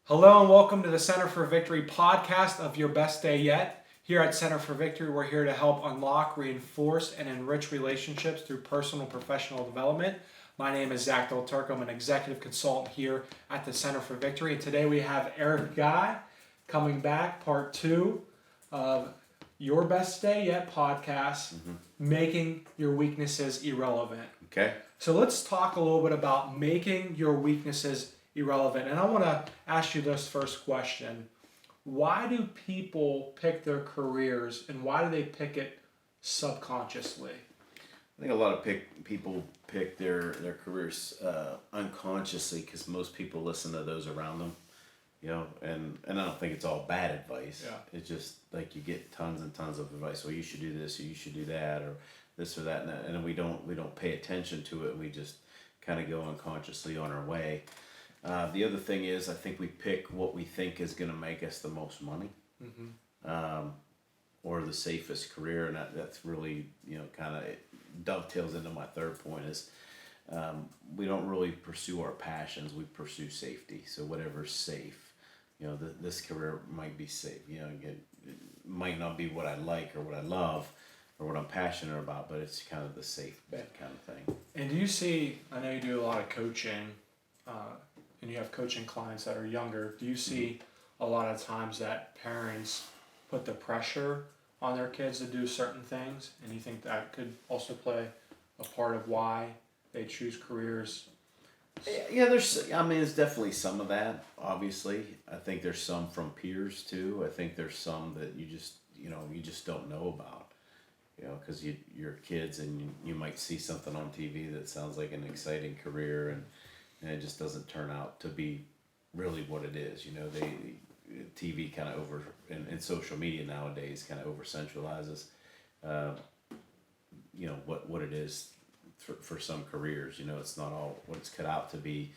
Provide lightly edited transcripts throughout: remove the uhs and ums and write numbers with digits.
Hello and welcome to the Center for Victory podcast of Your Best Day Yet. Here at Center for Victory, we're here to help unlock, reinforce, and enrich relationships through personal and professional development. My name is Zack DelTurco. I'm an executive consultant here at the Center for Victory. And today we have Eric Guy coming back, part 2 of Your Best Day Yet podcast, making your weaknesses irrelevant. Okay. So let's talk a little bit about making your weaknesses irrelevant. And I want to ask you this first question. Why do people pick their careers and why do they pick it subconsciously? I think a lot of people pick their careers unconsciously because most people listen to those around them, and I don't think it's all bad advice. Yeah. It's just like you get tons and tons of advice. Well, you should do this or you should do that or this or that, and then we don't pay attention to it. We just kind of go unconsciously on our way. The other thing is, I think we pick what we think is going to make us the most money, or the safest career, and that's really kind of dovetails into my third point is we don't really pursue our passions. We pursue safety. So whatever's safe, this career might be safe. It might not be what I like or what I love or what I'm passionate about, but it's kind of the safe bet kind of thing. And do you see? I know you do a lot of coaching. And you have coaching clients that are younger, do you see a lot of times that parents put the pressure on their kids to do certain things? And you think that could also play a part of why they choose careers? Yeah, there's definitely some of that, obviously. I think there's some from peers too. I think there's some that you just don't know about. Because you're kids and you might see something on TV that sounds like an exciting career and it just doesn't turn out to be really what it is. TV kind of and social media nowadays kind of over centralizes, what it is for some careers. It's not all what it's cut out to be.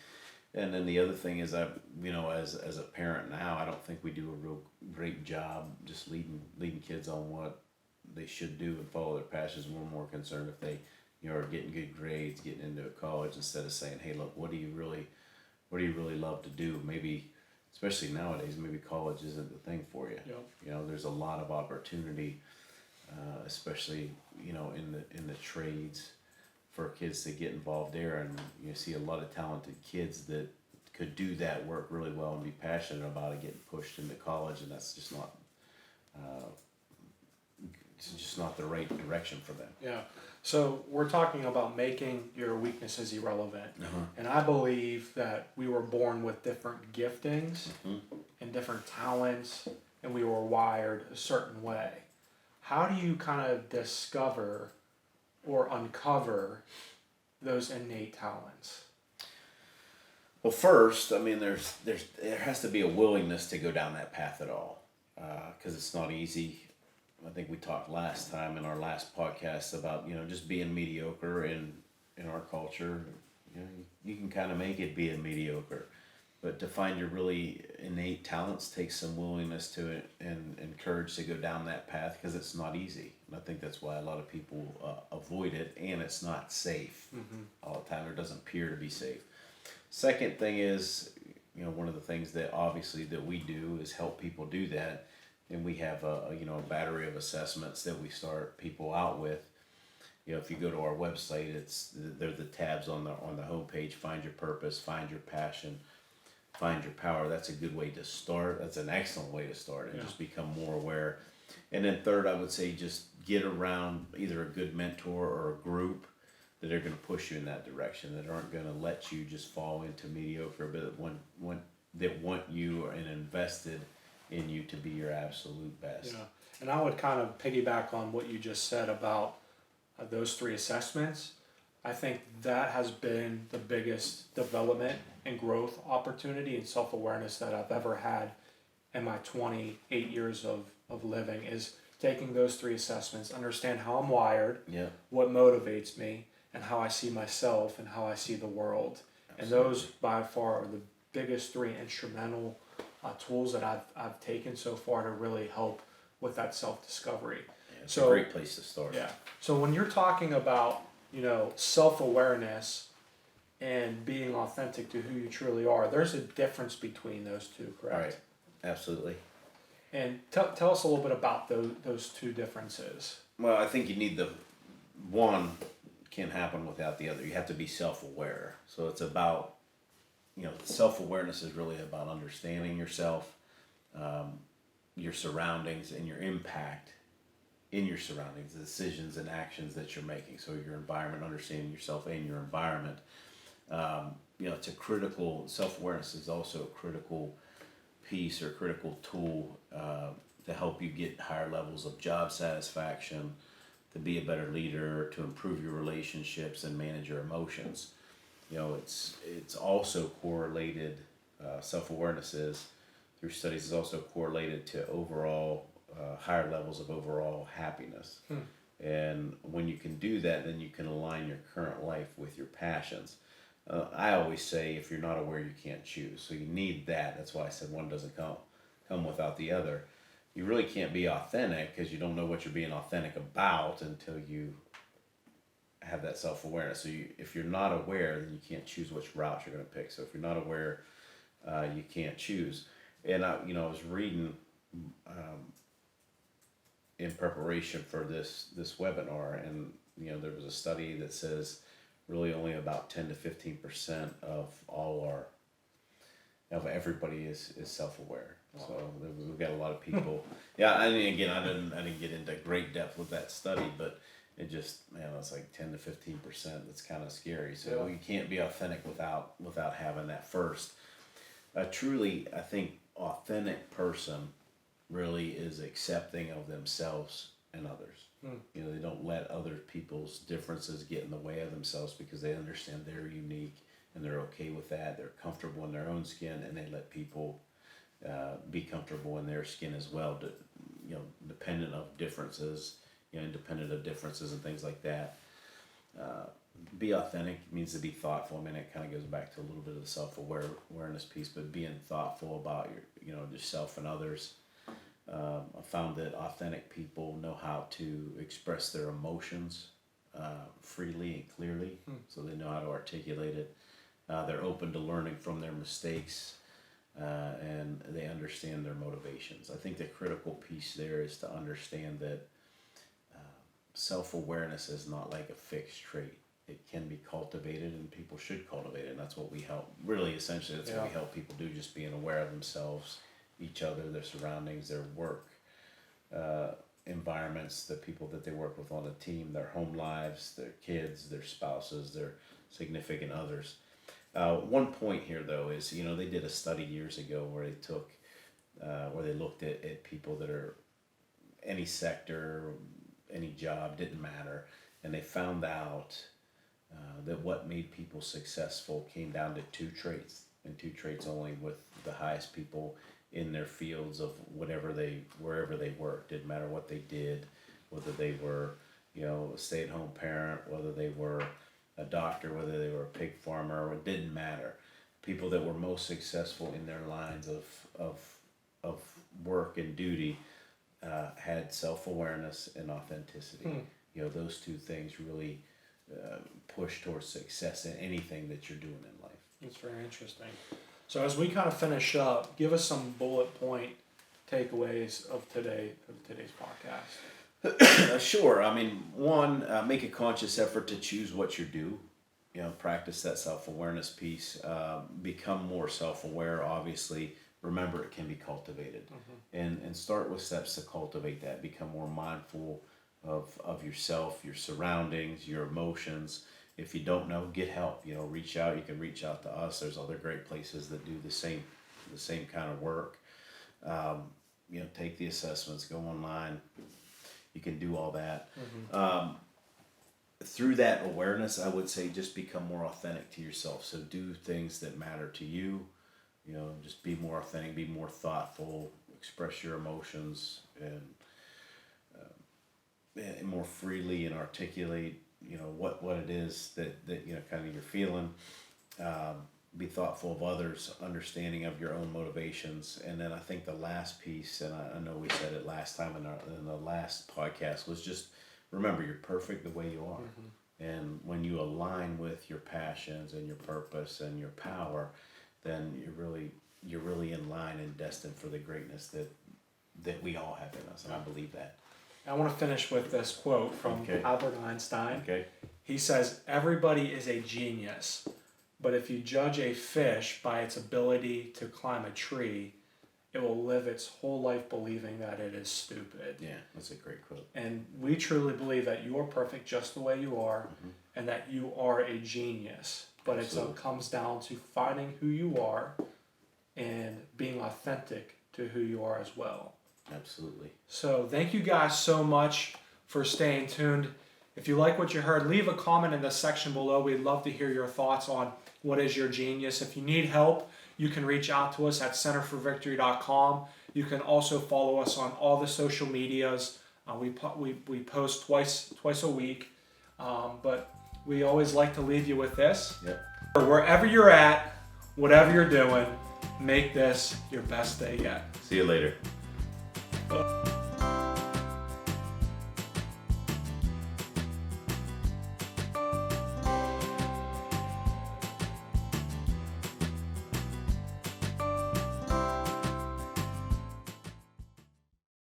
And then the other thing is, as a parent now, I don't think we do a real great job just leading kids on what they should do and follow their passions. We're more concerned if they are getting good grades, getting into a college, instead of saying, hey, look, what do you really love to do? Maybe, especially nowadays, maybe college isn't the thing for you. Yep. There's a lot of opportunity, especially, in the trades for kids to get involved there. And you see a lot of talented kids that could do that work really well and be passionate about it, getting pushed into college, and that's just not, it's just not the right direction for them. Yeah. So we're talking about making your weaknesses irrelevant. And I believe that we were born with different giftings and different talents, and we were wired a certain way. How do you kind of discover or uncover those innate talents? Well, first, there has to be a willingness to go down that path at all, because it's not easy. I think we talked last time in our last podcast about, just being mediocre in our culture. You can kind of make it being mediocre, but to find your really innate talents takes some willingness to it and courage to go down that path, because it's not easy. And I think that's why a lot of people avoid it, and it's not safe all the time. It doesn't appear to be safe. Second thing is, one of the things that obviously that we do is help people do that. And we have a battery of assessments that we start people out with. If you go to our website, they're the tabs on the homepage. Find your purpose, find your passion, find your power. That's a good way to start. That's an excellent way to start and just become more aware. And then third, I would say just get around either a good mentor or a group that are going to push you in that direction, that aren't going to let you just fall into mediocre, but that want you and invested in you to be your absolute best. Yeah, and I would kind of piggyback on what you just said about those 3 assessments. I think that has been the biggest development and growth opportunity and self-awareness that I've ever had in my 28 years of living, is taking those 3 assessments, understand how I'm wired, what motivates me, and how I see myself and how I see the world. Absolutely. And those by far are the biggest 3 instrumental tools that I've taken so far to really help with that self-discovery. Yeah, it's a great place to start. Yeah. So when you're talking about, self-awareness and being authentic to who you truly are. There's a difference between those two, correct? Right. Absolutely. And tell us a little bit about those two differences. Well, I think you need one can't happen without the other. You have to be self-aware. So it's about, self-awareness is really about understanding yourself, your surroundings, and your impact in your surroundings, the decisions and actions that you're making. So your environment, understanding yourself and your environment. It's a critical, self-awareness is also a critical piece or critical tool to help you get higher levels of job satisfaction, to be a better leader, to improve your relationships and manage your emotions. It's also correlated, self-awareness is, through studies, is also correlated to overall higher levels of overall happiness. And when you can do that, then you can align your current life with your passions. I always say, if you're not aware, you can't choose. So you need that. That's why I said one doesn't come without the other. You really can't be authentic because you don't know what you're being authentic about until you have that self-awareness. So if you're not aware, then you can't choose which route you're going to pick. So if you're not aware, you can't choose. And I was reading in preparation for this webinar, and there was a study that says really only about 10 to 15% of everybody is self-aware. Wow. So we've got a lot of people. Yeah, I mean, again, I didn't get into great depth with that study, but it just, it's like 10 to 15%. That's kind of scary. So you can't be authentic without having that first. Truly, I think authentic person really is accepting of themselves and others. They don't let other people's differences get in the way of themselves because they understand they're unique and they're okay with that. They're comfortable in their own skin, and they let people be comfortable in their skin as well. Dependent of differences, independent of differences and things like that. Be authentic means to be thoughtful. I mean, it kind of goes back to a little bit of the self-awareness piece, but being thoughtful about yourself and others. I found that authentic people know how to express their emotions freely and clearly, so they know how to articulate it. They're open to learning from their mistakes, and they understand their motivations. I think the critical piece there is to understand that self-awareness is not like a fixed trait. It can be cultivated, and people should cultivate it, and that's what we help. Really, essentially, that's what we help people do, just being aware of themselves, each other, their surroundings, their work environments, the people that they work with on the team, their home lives, their kids, their spouses, their significant others. One point here, though, is they did a study years ago where they looked at people that are any sector, any job, didn't matter, and they found out that what made people successful came down to two traits, and two traits only, with the highest people in their fields of wherever they worked. Didn't matter what they did, whether they were a stay-at-home parent, whether they were a doctor, whether they were a pig farmer. It didn't matter. People that were most successful in their lines of work and duty had self-awareness and authenticity. Those two things really push towards success in anything that you're doing in life. It's very interesting. So as we kind of finish up, give us some bullet point takeaways of today's podcast. Sure. I mean, one, make a conscious effort to choose what you do. Practice that self-awareness piece. Become more self-aware, obviously. Remember, it can be cultivated. And start with steps to cultivate that. Become more mindful of yourself, your surroundings, your emotions. If you don't know, get help. Reach out. You can reach out to us. There's other great places that do the same kind of work. Take the assessments, go online. You can do all that. Through that awareness, I would say just become more authentic to yourself. So do things that matter to you. Just be more authentic, be more thoughtful, express your emotions, and more freely, and articulate what it is that kind of you're feeling. Be thoughtful of others, understanding of your own motivations. And then I think the last piece, and I know we said it last time in the last podcast, was just remember you're perfect the way you are. And when you align with your passions and your purpose and your power, then you're really in line and destined for the greatness that we all have in us. And I believe that. I want to finish with this quote from Okay. Albert Einstein. Okay. He says, "Everybody is a genius, but if you judge a fish by its ability to climb a tree, it will live its whole life believing that it is stupid." Yeah, that's a great quote. And we truly believe that you are perfect just the way you are, and that you are a genius. But Absolutely. it comes down to finding who you are and being authentic to who you are as well. Absolutely. So thank you guys so much for staying tuned. If you like what you heard, leave a comment in the section below. We'd love to hear your thoughts on what is your genius. If you need help, you can reach out to us at centerforvictory.com. You can also follow us on all the social medias. We post twice a week, but we always like to leave you with this. Yep. Wherever you're at, whatever you're doing, make this your best day yet. See you later.